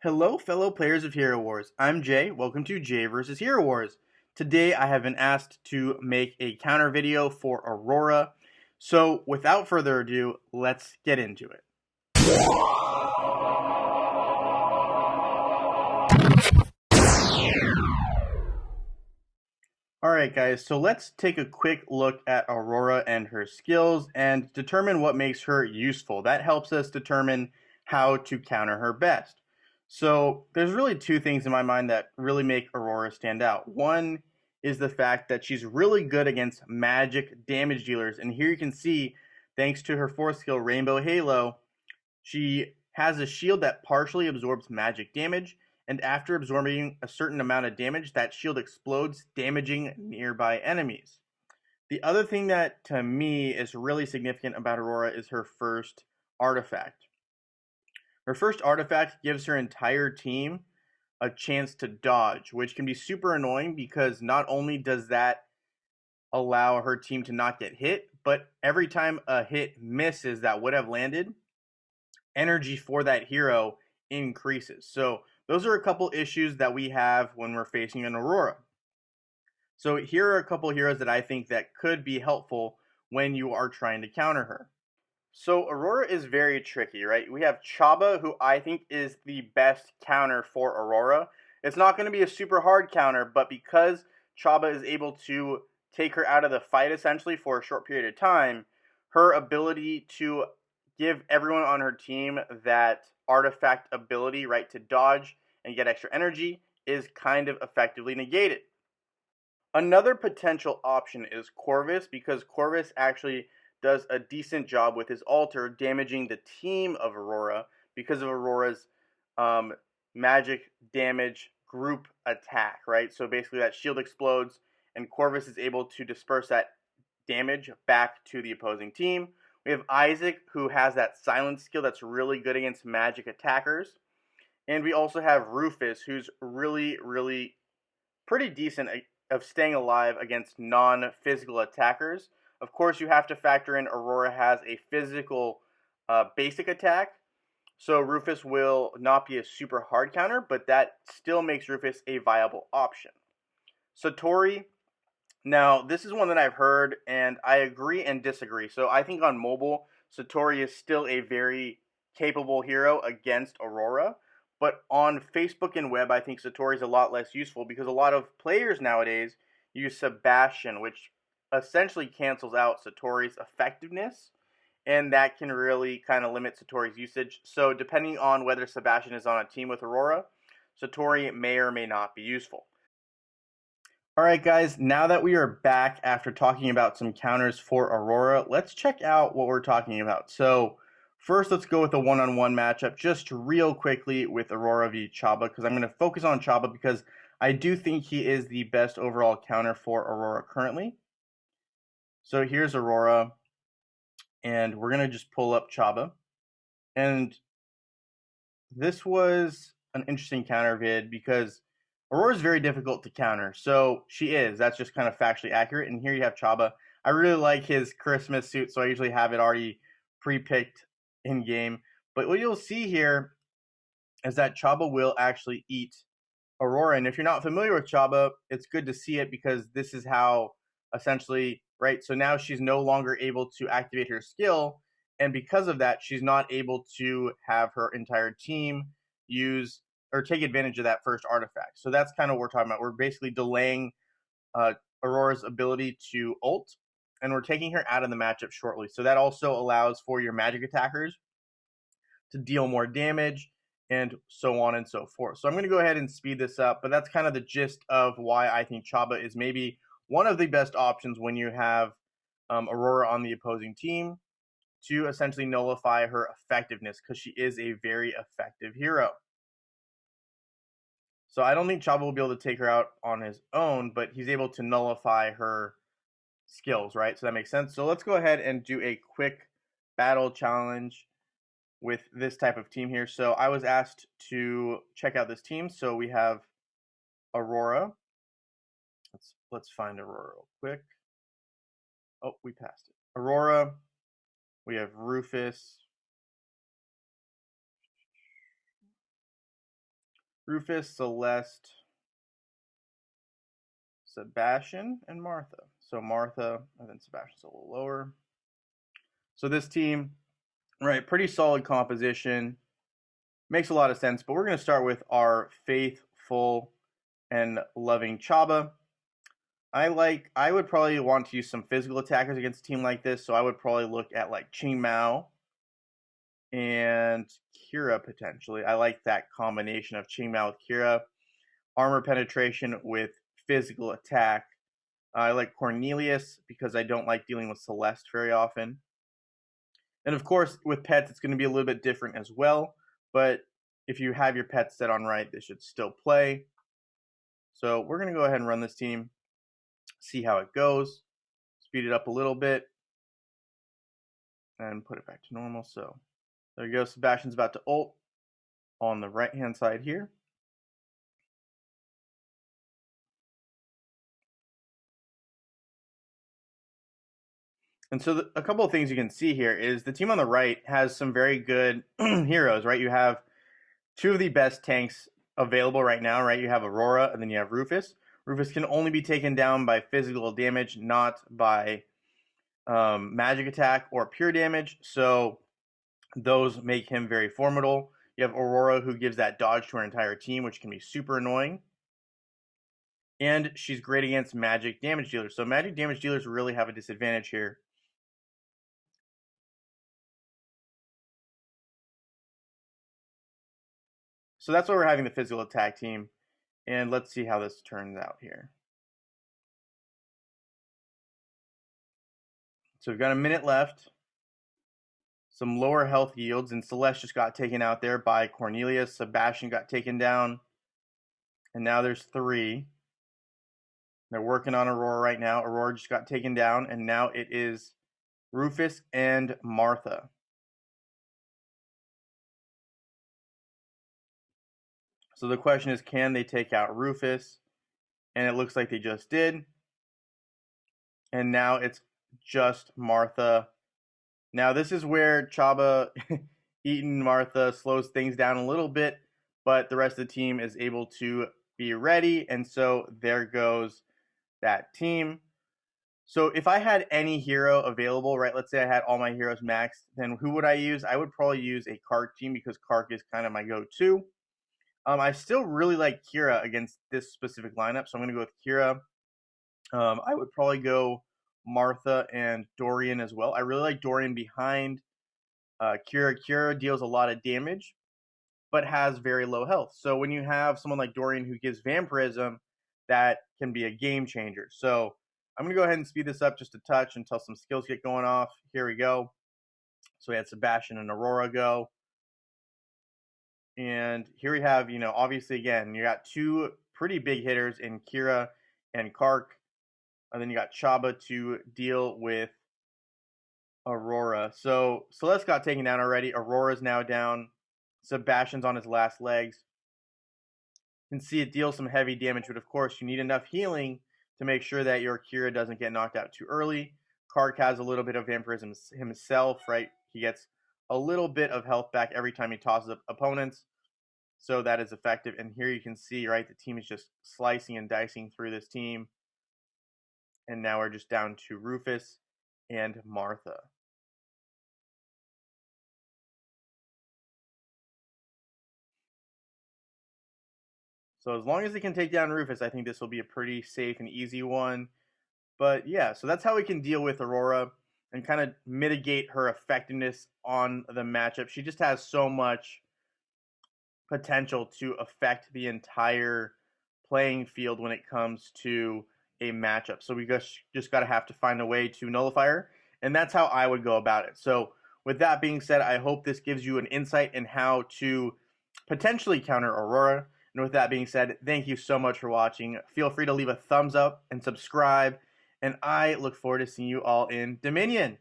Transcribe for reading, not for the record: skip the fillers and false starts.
Hello, fellow players of Hero Wars. I'm Jay. Welcome to Jay vs. Hero Wars. Today, I have been asked to make a counter video for Aurora. So, without further ado, let's get into it. Alright guys, so let's take a quick look at Aurora and her skills and determine what makes her useful. That helps us determine how to counter her best. So there's really two things in my mind that really make Aurora stand out. One is the fact that she's really good against magic damage dealers, and here you can see, thanks to her fourth skill, Rainbow Halo, she has a shield that partially absorbs magic damage, and after absorbing a certain amount of damage, that shield explodes, damaging nearby enemies. The other thing that to me is really significant about Aurora is her first artifact. Her first artifact gives her entire team a chance to dodge, which can be super annoying because not only does that allow her team to not get hit, but every time a hit misses that would have landed, energy for that hero increases. So those are a couple issues that we have when we're facing an Aurora. So here are a couple heroes that I think that could be helpful when you are trying to counter her. So Aurora is very tricky, right? We have Chaba, who I think is the best counter for Aurora. It's not going to be a super hard counter, but because Chaba is able to take her out of the fight essentially for a short period of time, her ability to give everyone on her team that artifact ability, right, to dodge and get extra energy is kind of effectively negated. Another potential option is Corvus, because Corvus actually does a decent job with his altar damaging the team of Aurora because of Aurora's magic damage group attack, right? So basically that shield explodes and Corvus is able to disperse that damage back to the opposing team. We have Isaac, who has that silence skill that's really good against magic attackers. And we also have Rufus, who's really pretty decent of staying alive against non-physical attackers. Of course, you have to factor in Aurora has a physical basic attack, so Rufus will not be a super hard counter, but that still makes Rufus a viable option. Satori, now this is one that I've heard, and I agree and disagree. So I think on mobile, Satori is still a very capable hero against Aurora, but on Facebook and web, I think Satori is a lot less useful because a lot of players nowadays use Sebastian, which essentially cancels out Satori's effectiveness, and that can really kind of limit Satori's usage. So depending on whether Sebastian is on a team with Aurora, Satori may or may not be useful. Alright guys, now that we are back after talking about some counters for Aurora, let's check out what we're talking about. So first, let's go with a one-on-one matchup just real quickly with Aurora V Chaba, because I'm going to focus on Chaba because I do think he is the best overall counter for Aurora currently. So here's Aurora, and we're going to just pull up Chaba. And this was an interesting counter vid because Aurora is very difficult to counter. So she is. That's just kind of factually accurate. And here you have Chaba. I really like his Christmas suit, so I usually have it already pre-picked in game. But what you'll see here is that Chaba will actually eat Aurora. And if you're not familiar with Chaba, it's good to see it because this is how essentially, right? So now she's no longer able to activate her skill. And because of that, she's not able to have her entire team use or take advantage of that first artifact. So that's kind of what we're talking about. We're basically delaying Aurora's ability to ult, and we're taking her out of the matchup shortly. So that also allows for your magic attackers to deal more damage and so on and so forth. So I'm going to go ahead and speed this up, but that's kind of the gist of why I think Chaba is maybe one of the best options when you have Aurora on the opposing team to essentially nullify her effectiveness, because she is a very effective hero. So I don't think Chaba will be able to take her out on his own, but he's able to nullify her skills, right? So that makes sense. So let's go ahead and do a quick battle challenge with this type of team here. So I was asked to check out this team. So we have Aurora. Let's find Aurora real quick. Oh, we passed it. Aurora. We have Rufus. Rufus, Celeste, Sebastian, and Martha. So Martha, and then Sebastian's a little lower. So this team, right, pretty solid composition. Makes a lot of sense, but we're going to start with our faithful and loving Chaba. I would probably want to use some physical attackers against a team like this, so I would probably look at like Ching Mao and Kira potentially. I like that combination of Ching Mao with Kira. Armor penetration with physical attack. I like Cornelius because I don't like dealing with Celeste very often. And of course, with pets, it's going to be a little bit different as well. But if you have your pets set on right, they should still play. So we're going to go ahead and run this team, see how it goes, speed it up a little bit, and put it back to normal. So there you go. Sebastian's about to ult on the right-hand side here. And so a couple of things you can see here is the team on the right has some very good heroes, right? You have two of the best tanks available right now, right? You have Aurora and then you have Rufus. Rufus can only be taken down by physical damage, not by magic attack or pure damage. So those make him very formidable. You have Aurora, who gives that dodge to her entire team, which can be super annoying. And she's great against magic damage dealers. So magic damage dealers really have a disadvantage here. So that's why we're having the physical attack team. And let's see how this turns out here. So we've got a minute left. Some lower health yields, and Celeste just got taken out there by Cornelius. Sebastian got taken down. And now there's 3. They're working on Aurora right now. Aurora just got taken down, and now it is Rufus and Martha. So the question is, can they take out Rufus? And it looks like they just did. And now it's just Martha. Now this is where Chaba eating Martha slows things down a little bit, but the rest of the team is able to be ready. And so there goes that team. So if I had any hero available, right, let's say I had all my heroes maxed, then who would I use? I would probably use a Kark team because Kark is kind of my go-to. I still really like Kira against this specific lineup, so I'm going to go with Kira. I would probably go Martha and Dorian as well. I really like Dorian behind Kira. Kira deals a lot of damage, but has very low health. So when you have someone like Dorian who gives vampirism, that can be a game changer. So I'm going to go ahead and speed this up just a touch until some skills get going off. Here we go. So we had Sebastian and Aurora go. And here we have, obviously, again, you got 2 pretty big hitters in Kira and Kark. And then you got Chaba to deal with Aurora. So Celeste got taken down already. Aurora's now down. Sebastian's on his last legs. You can see it deals some heavy damage, but of course you need enough healing to make sure that your Kira doesn't get knocked out too early. Kark has a little bit of vampirism himself, right? He gets a little bit of health back every time he tosses up opponents. So that is effective. And here you can see, right, the team is just slicing and dicing through this team. And now we're just down to Rufus and Martha. So as long as they can take down Rufus, I think this will be a pretty safe and easy one. But yeah, so that's how we can deal with Aurora and kind of mitigate her effectiveness on the matchup. She just has so much potential to affect the entire playing field when it comes to a matchup. So we just got to have to find a way to nullify her, and that's how I would go about it. So with that being said, I hope this gives you an insight in how to potentially counter Aurora. And with that being said, thank you so much for watching. Feel free to leave a thumbs up and subscribe, and I look forward to seeing you all in Dominion.